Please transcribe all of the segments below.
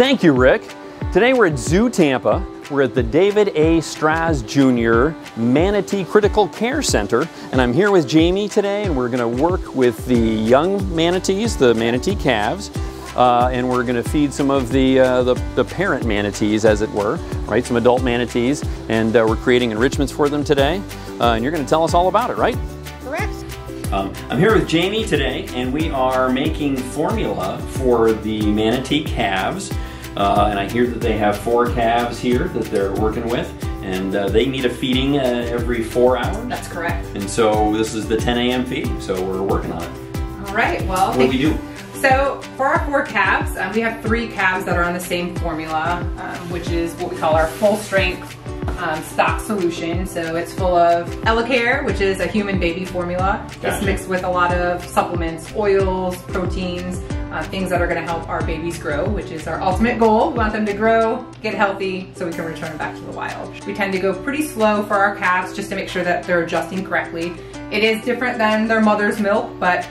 Thank you, Rick. Today we're at Zoo Tampa. We're at the David A. Straz Jr. Manatee Critical Care Center, and I'm here with Jamie today, and we're going to work with the young manatees, the Manatee Calves, and we're going to feed some of the parent manatees, as it were, right? Some adult manatees, and we're creating enrichments for them today, and you're going to tell us all about it, right? Correct. I'm here with Jamie today, and we are making formula for the Manatee Calves. And I hear that they have 4 calves here that they're working with, and they need a feeding every 4 hours. That's correct. And so this is the 10 a.m. feed, so we're working on it. All right, well, what do we do? So for our 4 calves, we have 3 calves that are on the same formula, which is what we call our full strength stock solution. So it's full of Elecare, which is a human baby formula. Gotcha. It's mixed with a lot of supplements, oils, proteins, things that are going to help our babies grow, which is our ultimate goal. We want them to grow, get healthy, so we can return them back to the wild. We tend to go pretty slow for our calves just to make sure that they're adjusting correctly. It is different than their mother's milk, but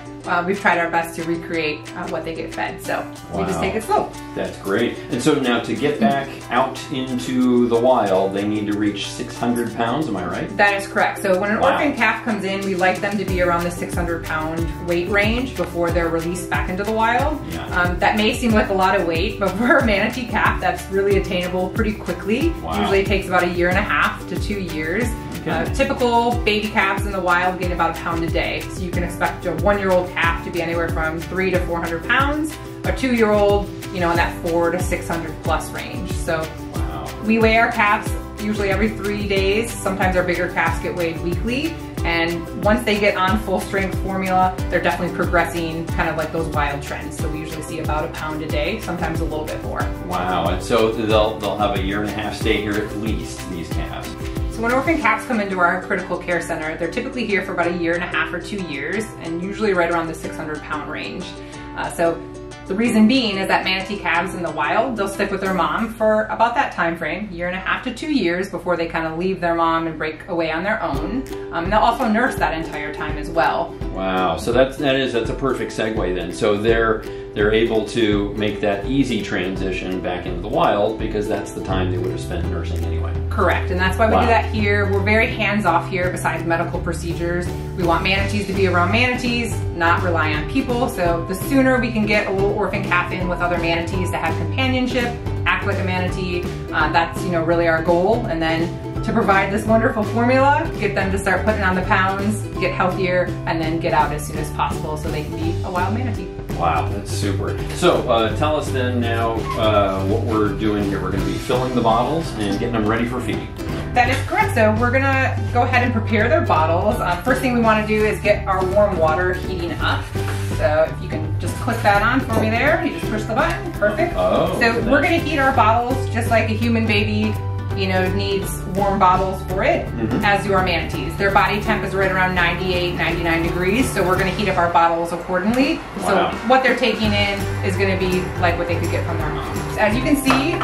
we've tried our best to recreate what they get fed, so we just take it slow. That's great. And so now to get back out into the wild, they need to reach 600 pounds, am I right? That is correct. So when an orphan calf comes in, we like them to be around the 600-pound weight range before they're released back into the wild. Yeah. That may seem like a lot of weight, but for a manatee calf, that's really attainable pretty quickly. Wow. Usually it takes about 1.5 to 2 years. Okay. Typical baby calves in the wild gain about 1 pound a day. So you can expect a 1-year-old calf to be anywhere from 300 to 400 pounds. A 2-year-old, you know, in that 400 to 600 plus range. So we weigh our calves usually every 3 days. Sometimes our bigger calves get weighed weekly. And once they get on full strength formula, they're definitely progressing kind of like those wild trends. So we usually see about 1 pound a day, sometimes a little bit more. Wow, and so they'll have a 1.5 stay here at least, these calves. So when orphan calves come into our critical care center, they're typically here for about 1.5 or 2 years, and usually right around the 600-pound range. So the reason being is that manatee calves in the wild, they'll stick with their mom for about that time frame, 1.5 to 2 years, before they kind of leave their mom and break away on their own. And they'll also nurse that entire time as well. Wow, so that's a perfect segue then. So they're able to make that easy transition back into the wild because that's the time they would have spent nursing anyway. Correct, and that's why we do that here. We're very hands-off here besides medical procedures. We want manatees to be around manatees, not rely on people. So the sooner we can get a little orphan calf in with other manatees to have companionship, act like a manatee, that's really our goal. And then to provide this wonderful formula, get them to start putting on the pounds, get healthier, and then get out as soon as possible so they can be a wild manatee. Wow, that's super. So tell us then now what we're doing here. We're going to be filling the bottles and getting them ready for feeding. That is correct. So we're going to go ahead and prepare their bottles. First thing we want to do is get our warm water heating up. So if you can just click that on for me there, you just push the button, perfect. Oh, so we're going to heat our bottles just like a human baby needs warm bottles for it, as do our manatees. Their body temp is right around 98, 99 degrees, so we're going to heat up our bottles accordingly. Wow. So what they're taking in is going to be like what they could get from their mom. As you can see,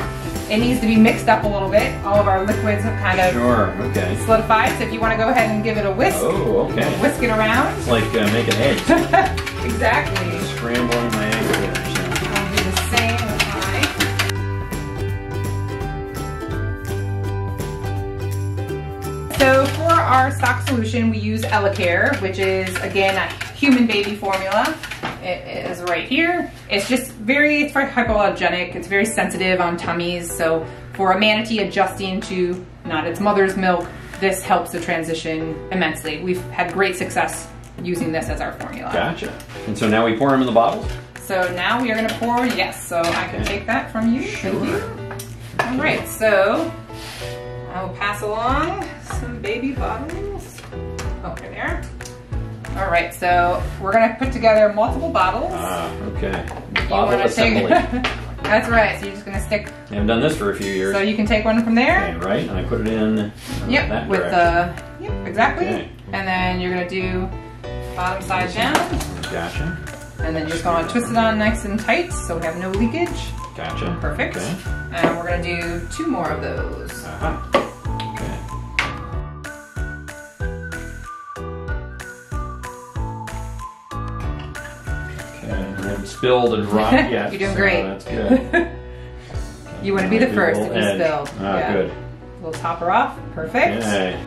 it needs to be mixed up a little bit. All of our liquids have kind of solidified, so if you want to go ahead and give it a whisk, whisk it around. It's like making eggs. Exactly. Scrambling my eggs there. So. I'll do the same with mine. So for our stock solution, we use Elecare, which is, again, a human baby formula. It is right here. It's very hypoallergenic. It's very sensitive on tummies. So for a manatee adjusting to not its mother's milk, this helps the transition immensely. We've had great success using this as our formula. Gotcha. And so now we pour them in the bottles? So now we are going to pour, so I can take that from you. Sure. Thank you. All right, so I will pass along some baby bottles. Okay, there. All right, so we're going to put together multiple bottles. Okay. Bottle assembly. That's right, so you're just going to stick. I haven't done this for a few years. So you can take one from there. Okay, right, and I put it in that with direction. Yep, exactly. Okay. And then you're going to do bottom side down. Gotcha. And then you're just going to twist it on nice and tight so we have no leakage. Gotcha. Perfect. Okay. And we're going to do 2 more of those. Okay. Okay, I haven't spilled a drop yet. You're doing so great. That's good. You want to be the first if you edge. spilled. Ah, yeah. good. We'll top her off. Perfect. Okay.